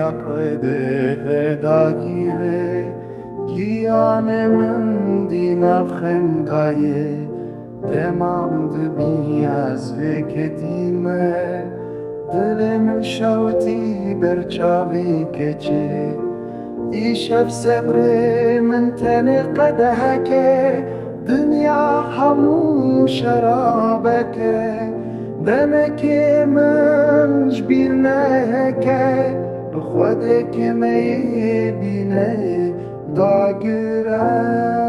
يقده داگیره گیان من دی نفخم گایه تمام دبی از وکتیمه دلم شوتی برچاوی کچه ایشب صبر من تن قدهك دنیا همون شرابك دمك من جبیر نهكه بخودك ما يبينه داگره